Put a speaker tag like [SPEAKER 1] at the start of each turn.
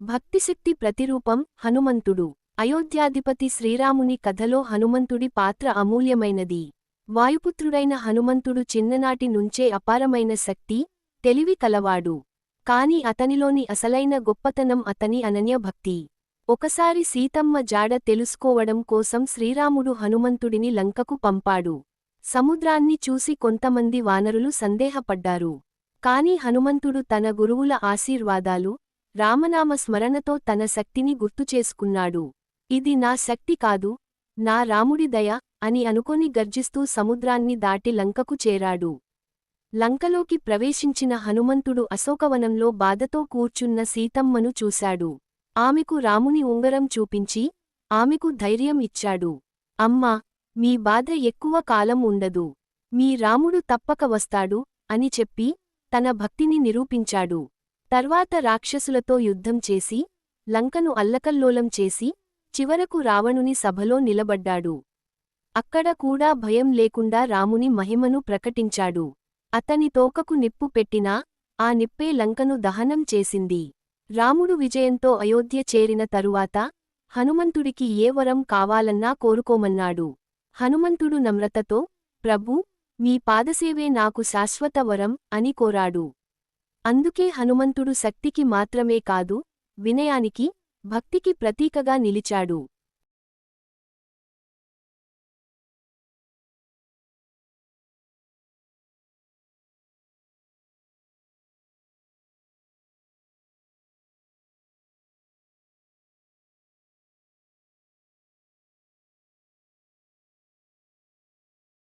[SPEAKER 1] భక్తిశక్తి ప్రతిరూపం హనుమంతుడు. అయోధ్యాధిపతి శ్రీరాముని కథలో హనుమంతుడి పాత్ర అమూల్యమైనది. వాయుపుత్రుడైన హనుమంతుడు చిన్ననాటి నుంచే అపారమైన శక్తి, తెలివి కలవాడు. కాని అతనిలోని అసలైన గొప్పతనం అతని అనన్య భక్తి. ఒకసారి సీతమ్మ జాడ తెలుసుకోవడం కోసం శ్రీరాముడు హనుమంతుడిని లంకకు పంపాడు. సముద్రాన్ని చూసి కొంతమంది వానరులు సందేహపడ్డారు. కాని హనుమంతుడు తన గురువుల ఆశీర్వాదాలు, రామనామ స్మరణతో తన శక్తిని గుర్తుచేసుకున్నాడు. ఇది నా శక్తి కాదు, నా రాముడి దయ అని అనుకొని గర్జిస్తూ సముద్రాన్ని దాటి లంకకు చేరాడు. లంకలోకి ప్రవేశించిన హనుమంతుడు అశోకవనంలో బాధతో కూర్చున్న సీతమ్మను చూశాడు. ఆమెకు రాముని ఉంగరం చూపించి, ఆమెకు ధైర్యం ఇచ్చాడు. అమ్మా, మీ బాధ ఎక్కువ కాలం ఉండదు. మీ రాముడు తప్పక వస్తాడు అని చెప్పి, తన భక్తిని నిరూపించాడు. తర్వాత రాక్షసులతో యుద్ధం చేసి, లంకను అల్లకల్లోలం చేసి, చివరకు రావణుని సభలో నిలబడ్డాడు. అక్కడ కూడా భయం లేకుండా రాముని మహిమను ప్రకటించాడు. అతని తోకకు నిప్పు పెట్టినా, ఆ నిప్పే లంకను దహనం చేసింది. రాముడు విజయంతో అయోధ్య చేరిన తరువాత, హనుమంతుడికి ఏ వరం కావాలన్నా కోరుకోమన్నాడు. హనుమంతుడు నమ్రతతో, ప్రభూ, మీ పాదసేవే నాకు శాశ్వత వరం అని కోరాడు. అందుకే హనుమంతుడు శక్తికి మాత్రమే కాదు, వినయానికి, భక్తికి ప్రతీకగా నిలిచాడు.